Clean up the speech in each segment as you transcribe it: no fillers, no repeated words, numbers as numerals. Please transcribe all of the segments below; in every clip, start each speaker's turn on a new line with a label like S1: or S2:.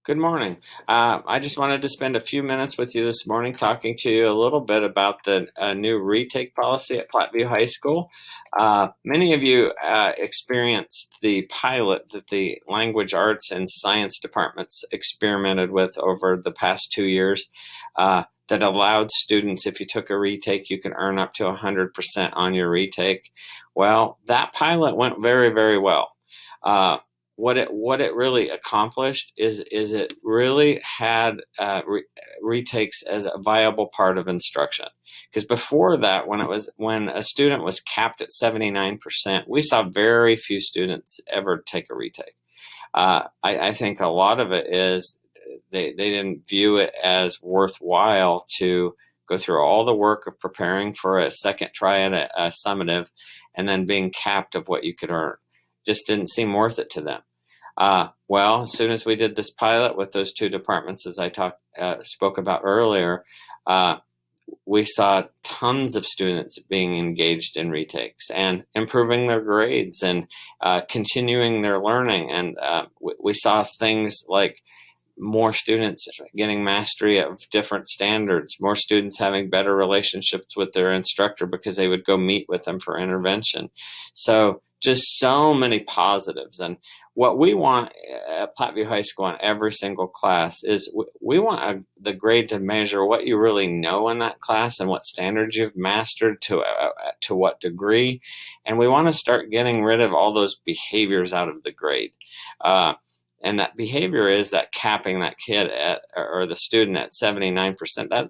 S1: Good morning. I just wanted to spend a few minutes with you this morning talking to you a little bit about the new retake policy at Platteview High School. Many of you experienced the pilot that the language arts and science departments experimented with over the past 2 years that allowed students, if you took a retake, you can earn up to 100% on your retake. Well, that pilot went very, very well. What it really accomplished is it really had retakes as a viable part of instruction. Because before that, when a student was capped at 79%, we saw very few students ever take a retake. I think a lot of it is they didn't view it as worthwhile to go through all the work of preparing for a second try at a summative and then being capped of what you could earn. Just didn't seem worth it to them. Well, as soon as we did this pilot with those two departments, as I spoke about earlier, we saw tons of students being engaged in retakes and improving their grades and continuing their learning. And we saw things like more students getting mastery of different standards, more students having better relationships with their instructor because they would go meet with them for intervention. So just so many positives. And what we want at Platteview High School in every single class is we want the grade to measure what you really know in that class and what standards you've mastered to what degree. And we want to start getting rid of all those behaviors out of the grade. And that behavior is that capping that kid at, or the student at 79%.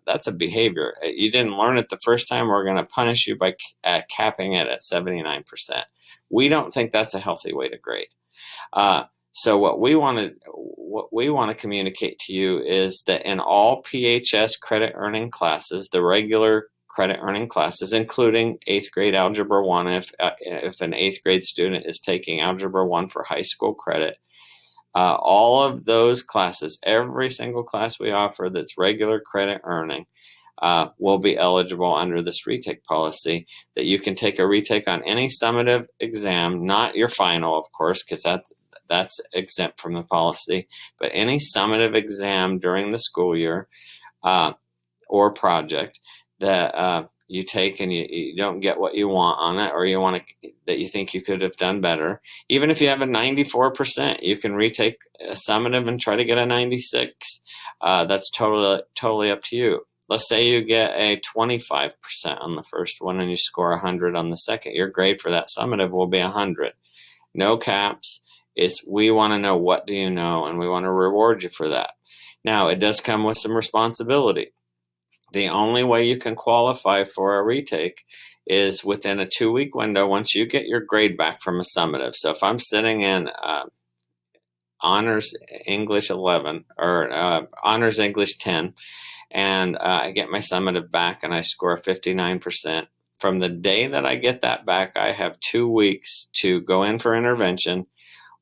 S1: That's a behavior. You didn't learn it the first time. We're going to punish you by capping it at 79%. We don't think that's a healthy way to grade. So what we want to communicate to you is that in all PHS credit earning classes, the regular credit earning classes, including 8th grade Algebra 1, if an 8th grade student is taking Algebra 1 for high school credit, all of those classes, every single class we offer that's regular credit earning, will be eligible under this retake policy, that you can take a retake on any summative exam, not your final, of course, because that's exempt from the policy, but any summative exam during the school year or project that you take and you don't get what you want on it, or that you think you could have done better. Even if you have a 94%, you can retake a summative and try to get a 96. That's totally up to you. Let's say you get a 25% on the first one and you score 100 on the second. Your grade for that summative will be 100. No caps. We want to know what do you know, and we want to reward you for that. Now, it does come with some responsibility. The only way you can qualify for a retake is within a 2-week window once you get your grade back from a summative. So if I'm sitting in Honors English 11 or Honors English 10, and I get my summative back and I score 59%, from the day that I get that back, I have 2 weeks to go in for intervention,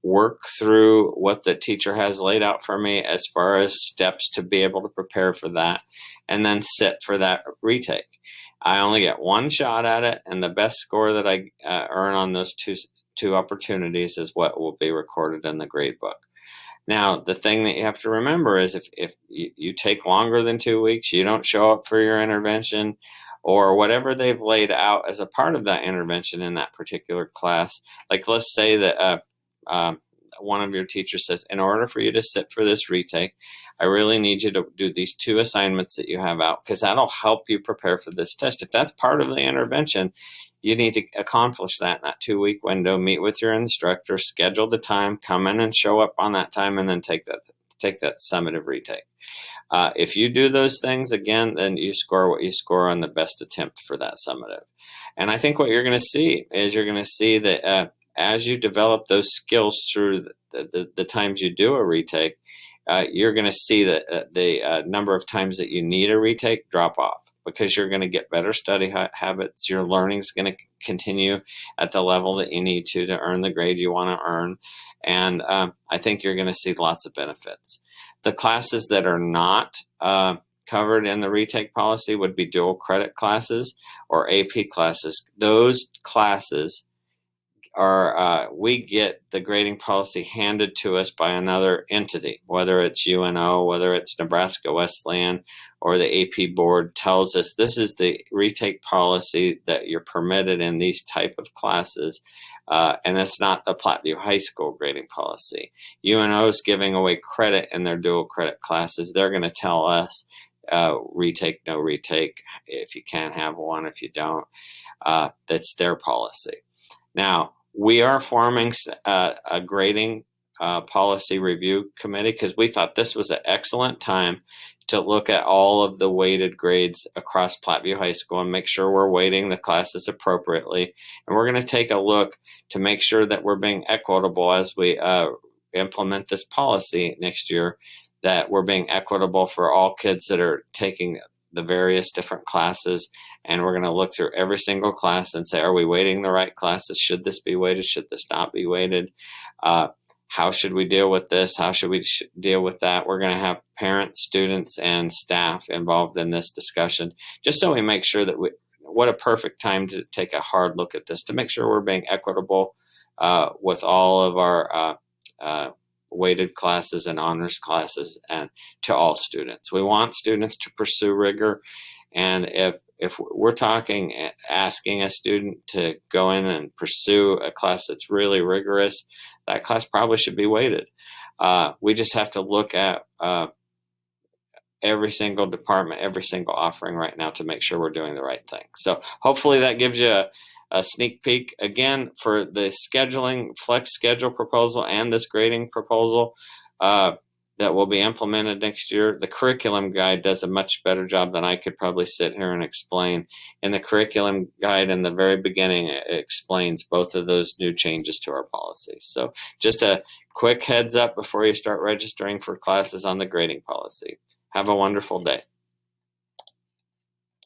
S1: work through what the teacher has laid out for me as far as steps to be able to prepare for that, and then sit for that retake. I only get one shot at it, and the best score that I earn on those two opportunities is what will be recorded in the grade book. Now, the thing that you have to remember is if you take longer than 2 weeks, you don't show up for your intervention, or whatever they've laid out as a part of that intervention in that particular class. Like, let's say that one of your teachers says, in order for you to sit for this retake, I really need you to do these 2 assignments that you have out, because that'll help you prepare for this test. If that's part of the intervention, you need to accomplish that in that 2-week window, meet with your instructor, schedule the time, come in and show up on that time, and then take that summative retake. If you do those things, again, then you score what you score on the best attempt for that summative. And I think what you're going to see is that as you develop those skills through the times you do a retake, you're going to see that the number of times that you need a retake drop off, because you're going to get better study habits. Your learning is going to continue at the level that you need to earn the grade you want to earn. And I think you're going to see lots of benefits. The classes that are not covered in the retake policy would be dual credit classes or AP classes. Those classes we get the grading policy handed to us by another entity, whether it's UNO, whether it's Nebraska Wesleyan, or the AP board tells us this is the retake policy that you're permitted in these type of classes, and it's not the Platteview High School grading policy. UNO is giving away credit in their dual credit classes. They're going to tell us retake, no retake, if you can have one, if you don't. That's their policy. Now, we are forming a grading policy review committee because we thought this was an excellent time to look at all of the weighted grades across Platteview High School and make sure we're weighting the classes appropriately. And we're going to take a look to make sure that we're being equitable as we implement this policy next year, that we're being equitable for all kids that are taking the various different classes, and we're going to look through every single class and say, are we weighting the right classes? Should this be weighted? Should this not be weighted? How should we deal with this? How should we deal with that? We're going to have parents, students, and staff involved in this discussion, just so we make sure that what a perfect time to take a hard look at this, to make sure we're being equitable with all of our weighted classes and honors classes and to all students. We want students to pursue rigor, and if we're asking a student to go in and pursue a class that's really rigorous, that class probably should be weighted. We just have to look at every single department, every single offering right now to make sure we're doing the right thing. So hopefully that gives you a sneak peek again for the scheduling flex schedule proposal and this grading proposal that will be implemented next year. The curriculum guide does a much better job than I could probably sit here and explain. In the curriculum guide in the very beginning, it explains both of those new changes to our policies. So just a quick heads up before you start registering for classes on the grading policy. Have a wonderful day.